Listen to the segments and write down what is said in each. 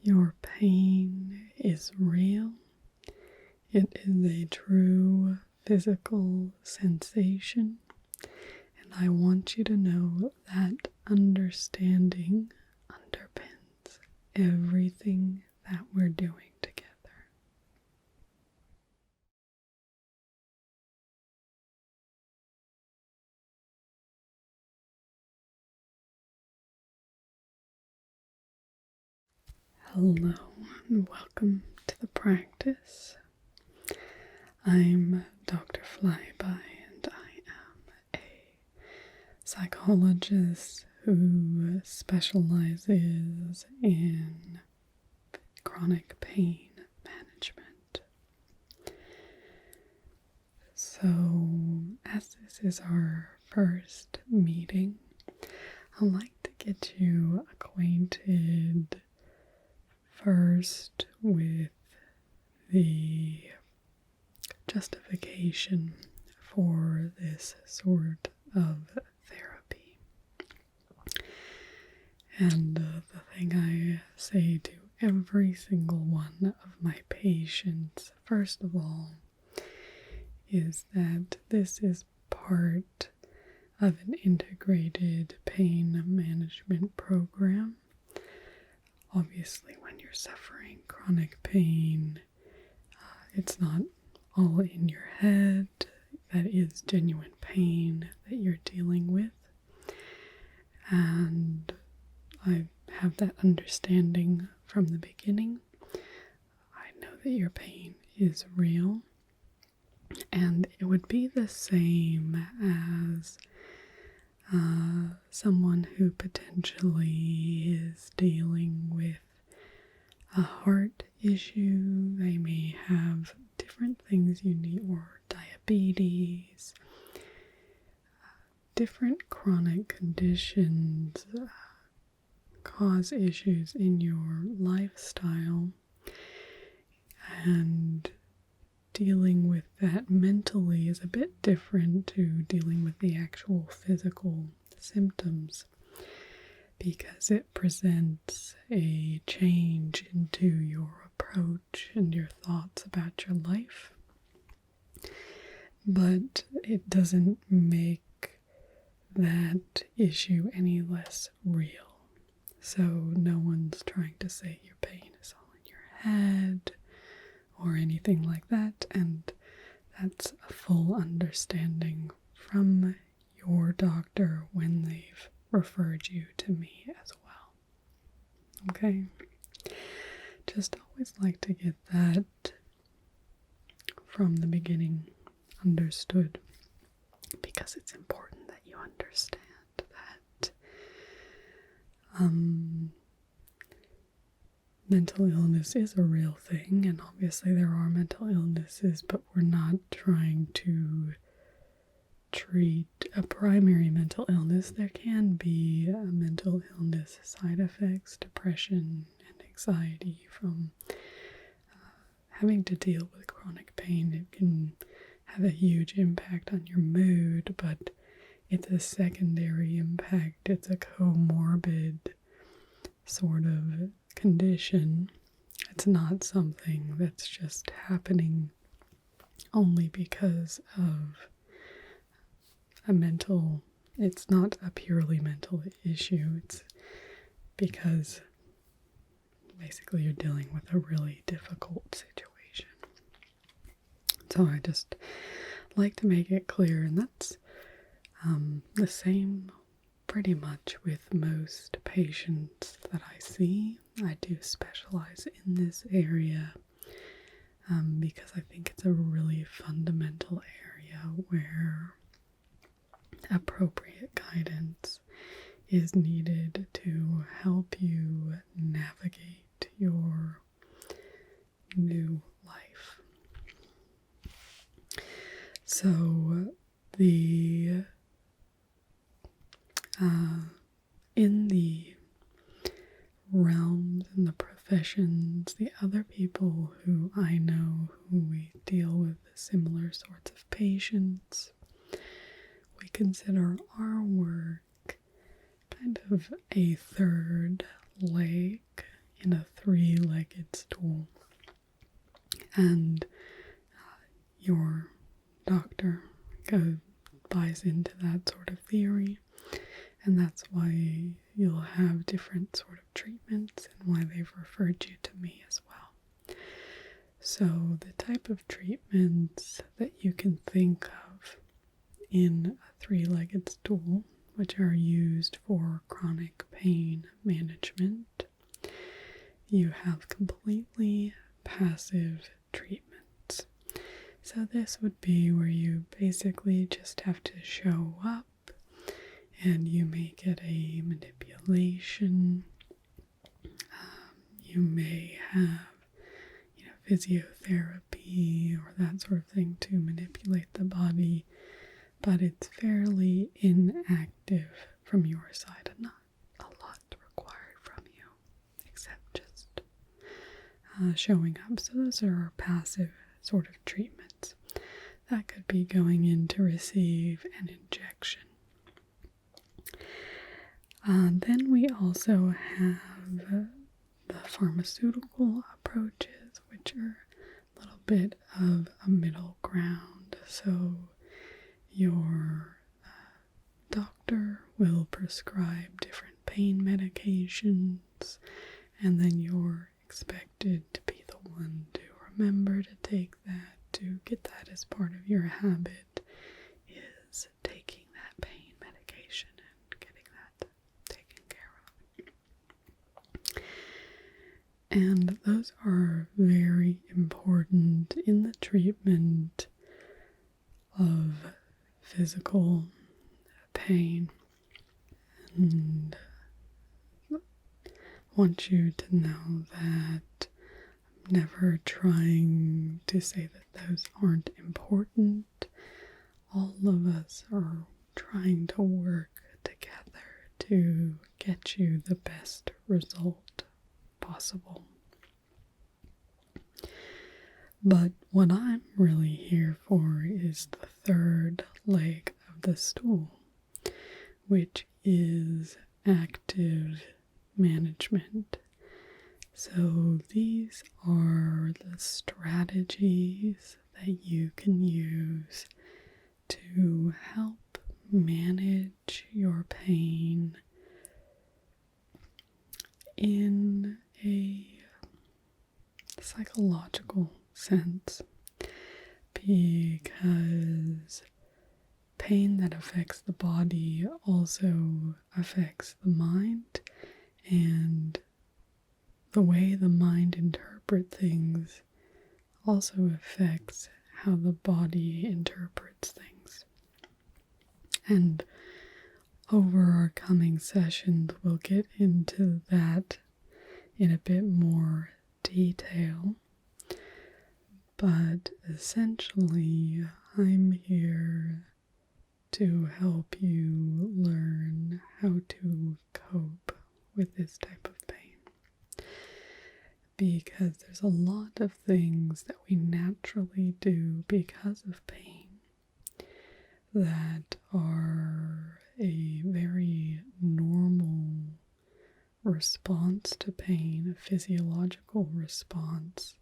Your pain is real. It is a true physical sensation, and I want you to know that understanding underpins everything that we're doing together. Hello and welcome to the practice. I'm Dr. Flyby and I am a psychologist who specializes in chronic pain management. So, as this is our first meeting, I'd like to get you acquainted first with the justification for this sort of therapy. And the thing I say to every single one of my patients, first of all, is that this is part of an integrated pain management program. Obviously, when you're suffering chronic pain, it's not all in your head. That is genuine pain that you're dealing with. And I have that understanding from the beginning. I know that your pain is real. And it would be the same as someone who potentially is dealing with a heart issue. They may have different things you need, or diabetes, different chronic conditions cause issues in your lifestyle, and dealing with that mentally is a bit different to dealing with the actual physical symptoms, because it presents a change into your approach and your thoughts about your life. But it doesn't make that issue any less real. So no one's trying to say your pain is all in your head or anything like that, and that's a full understanding from your doctor when they've referred you to me as well. Okay? Just always like to get that from the beginning understood, because it's important that you understand that mental illness is a real thing, and obviously there are mental illnesses, but we're not trying to treat a primary mental illness. There can be mental illness side effects, depression and anxiety from having to deal with chronic pain. It can have a huge impact on your mood, but it's a secondary impact. It's a comorbid sort of condition. It's not something that's just happening only because of it's not a purely mental issue. It's because basically you're dealing with a really difficult situation. So I just like to make it clear, and that's the same pretty much with most patients that I see. I do specialize in this area because I think it's a really fundamental area where appropriate guidance is needed to help you navigate your new life. So in the realms and the professions, the other people who I know who we deal with similar sorts of patients, we consider our work kind of a third leg in a three-legged stool. And your doctor buys into that sort of theory, and that's why you'll have different sort of treatments and why they've referred you to me as well. So the type of treatments that you can think of in a three-legged stool, which are used for chronic pain management, you have completely passive treatments. So this would be where you basically just have to show up and you may get a manipulation. You may have, physiotherapy or that sort of thing to manipulate the body, but it's fairly inactive from your side and not a lot required from you, except just showing up. So those are our passive sort of treatments. That could be going in to receive an injection. Then we also have the pharmaceutical approaches, which are a little bit of a middle ground. So your doctor will prescribe different pain medications, and then you're expected to be the one to remember to take that, to get that as part of your habit, is taking that pain medication and getting that taken care of. And those are very important in the treatment of physical pain. And I want you to know that I'm never trying to say that those aren't important. All of us are trying to work together to get you the best result possible. But what I'm really here for is the third leg of the stool, which is active management. So these are the strategies that you can use to help manage your pain in a psychological sense, because pain that affects the body also affects the mind, and the way the mind interprets things also affects how the body interprets things. And over our coming sessions, we'll get into that in a bit more detail. But essentially, I'm here to help you learn how to cope with this type of pain. Because there's a lot of things that we naturally do because of pain that are a very normal response to pain, a physiological response,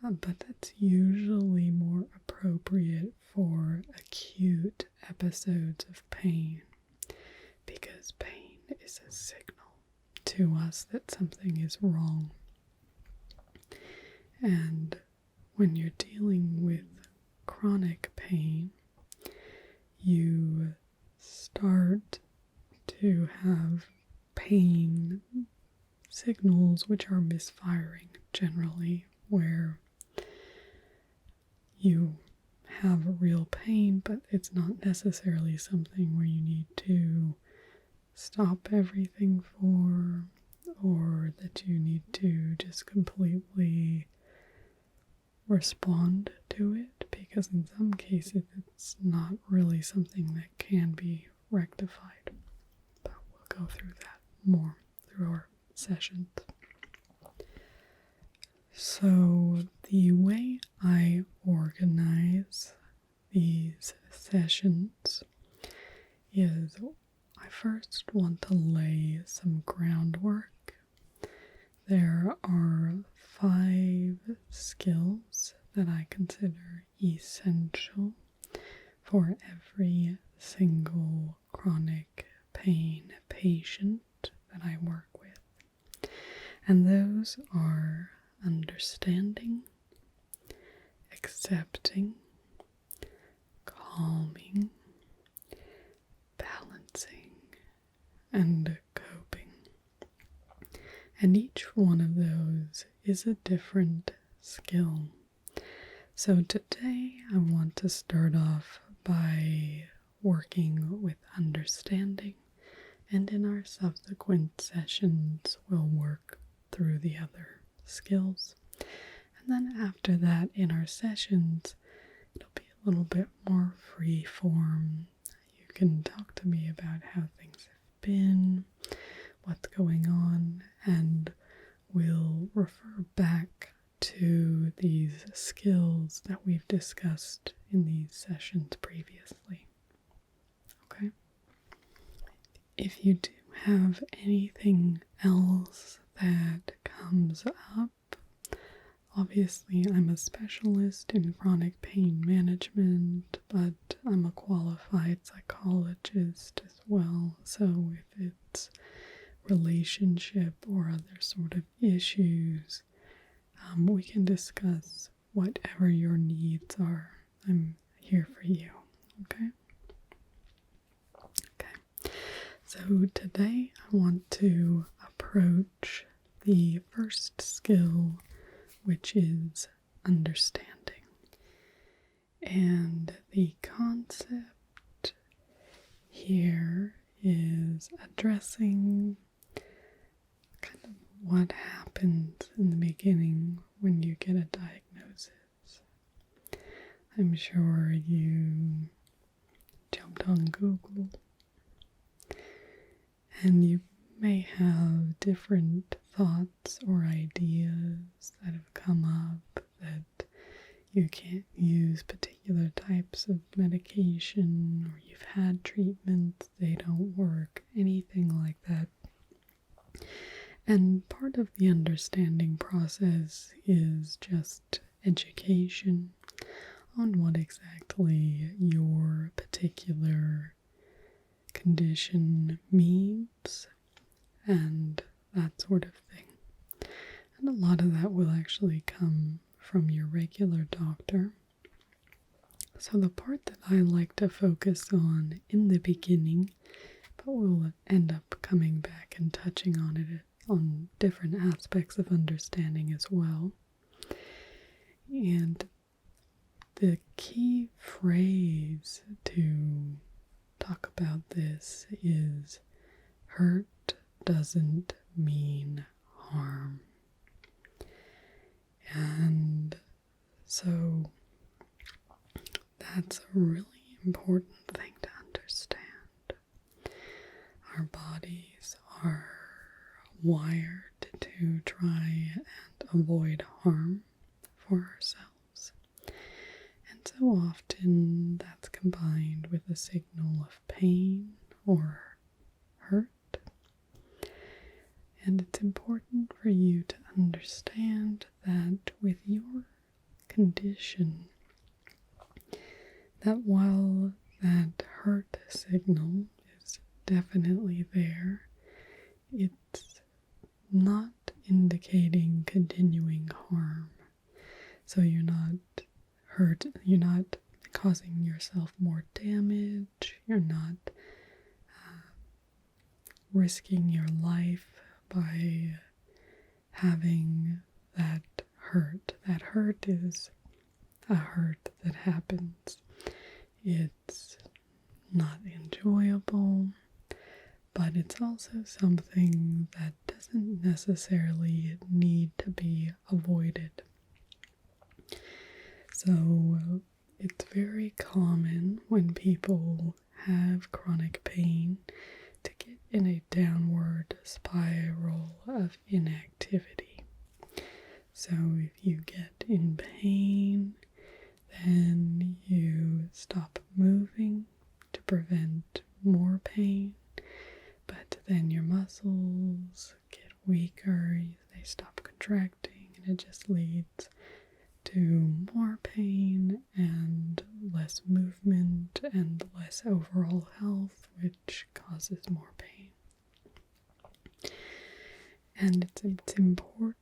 but that's usually more appropriate for acute episodes of pain, because pain is a signal to us that something is wrong. And when you're dealing with chronic pain, you start to have pain signals which are misfiring generally, where you have real pain, but it's not necessarily something where you need to stop everything for, or that you need to just completely respond to it, because in some cases it's not really something that can be rectified. But we'll go through that more through our sessions. So the way I organize these sessions is I first want to lay some groundwork there are 5 skills that I consider essential for every single chronic pain patient that I work with. And those are understanding, accepting, calming, balancing, and coping. And each one of those is a different skill. So today I want to start off by working with understanding, and in our subsequent sessions we'll work through the other skills. And then after that, in our sessions, it'll be a little bit more free form. You can talk to me about how things have been, what's going on, and we'll refer back to these skills that we've discussed in these sessions previously. Okay? If you do have anything else that comes up, obviously I'm a specialist in chronic pain management, but I'm a qualified psychologist as well. So if it's relationship or other sort of issues, we can discuss whatever your needs are. I'm here for you. Okay? Okay. So today I want to approach the first skill, which is understanding. And the concept here is addressing kind of what happens in the beginning when you get a diagnosis. I'm sure you jumped on Google and you may have different thoughts or ideas that have come up that you can't use particular types of medication, or you've had treatments, they don't work, anything like that. And part of the understanding process is just education on what exactly your particular condition means and that sort of thing. And a lot of that will actually come from your regular doctor. So the part that I like to focus on in the beginning, but we'll end up coming back and touching on it on different aspects of understanding as well. And the key phrase to talk about this is hurt doesn't mean harm. And so that's a really important thing to understand. Our bodies are wired to try and avoid harm for ourselves. And so often that's combined with a signal of pain or hurt. And it's important for you to understand that with your condition, that while that hurt signal is definitely there, it's not indicating continuing harm. So you're not hurt, you're not causing yourself more damage, you're not risking your life by having that hurt. That hurt is a hurt that happens. It's not enjoyable, but it's also something that doesn't necessarily need to be avoided. So it's very common when people have chronic pain to get in a downward spiral of inactivity. So if you get in pain, then you stop moving to prevent more pain, but then your muscles get weaker, they stop contracting, and it just leads to more pain and less movement and less overall health, which causes more pain. And it's important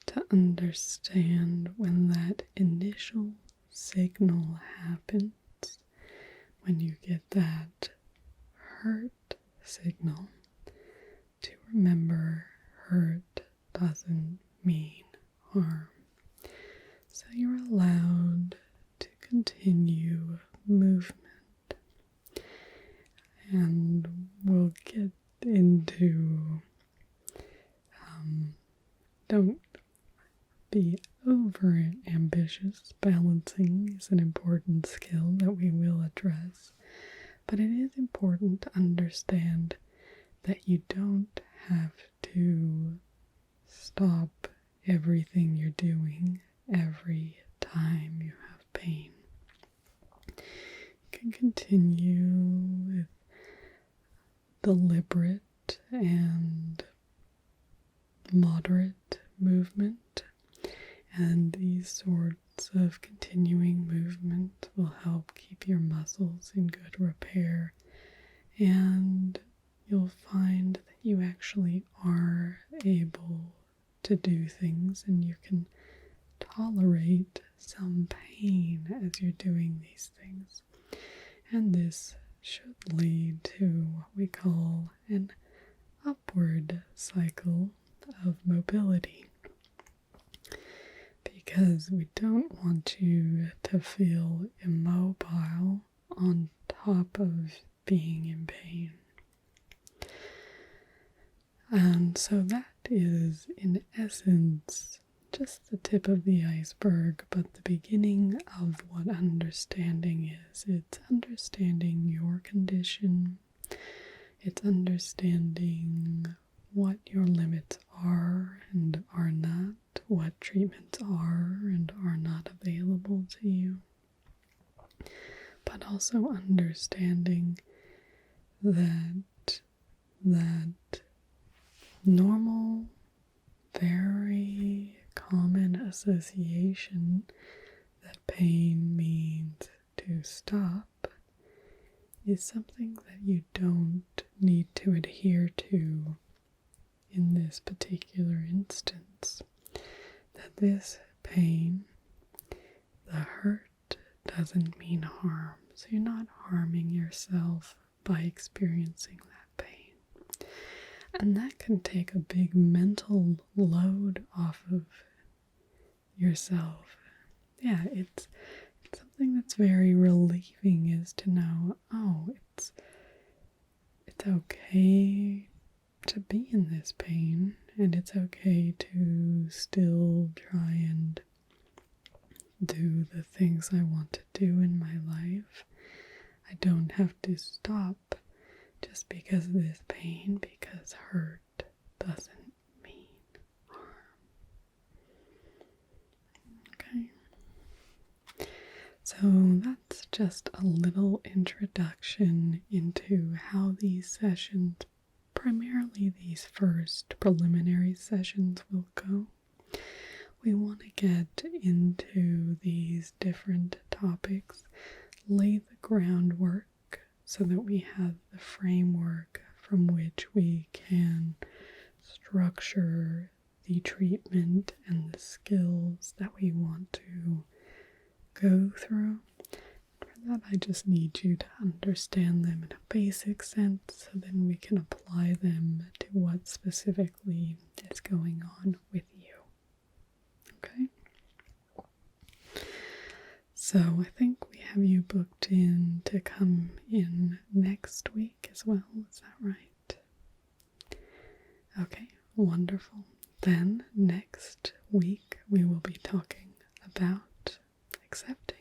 to understand when that initial signal happens, when you get that hurt signal, to remember hurt doesn't mean harm. So you're allowed to continue movement. And we'll get into, don't be over ambitious. Balancing is an important skill that we will address. But it is important to understand that you don't have to stop everything you're doing every time you have pain. You can continue with deliberate and moderate movement, and these sorts of continuing movement will help keep your muscles in good repair, and you'll find that you actually are able to do things, and you can tolerate some pain as you're doing these things. And this should lead to what we call an upward cycle of mobility, because we don't want you to feel immobile on top of being in pain. And so that is, in essence, just the tip of the iceberg, but the beginning of what understanding is. It's understanding your condition. It's understanding what your limits are and are not, what treatments are and are not available to you. But also understanding that normal, very common association that pain means to stop is something that you don't need to adhere to in this particular instance. That this pain, the hurt, doesn't mean harm. So you're not harming yourself by experiencing that pain. And that can take a big mental load off of yourself. Yeah, it's something that's very relieving, is to know, oh, it's okay to be in this pain, and it's okay to still try and do the things I want to do in my life. I don't have to stop just because of this pain, because hurt doesn't mean harm. Okay? So that's just a little introduction into how these sessions, primarily these first preliminary sessions, will go. We want to get into these different topics, lay the groundwork so that we have the framework from which we can structure the treatment and the skills that we want to go through. For that, I just need you to understand them in a basic sense, so then we can apply them to what specifically is going on with you. Okay? So I think we have you booked in to come in next week as well. Is that right? Okay, wonderful. Then next week we will be talking about acceptance.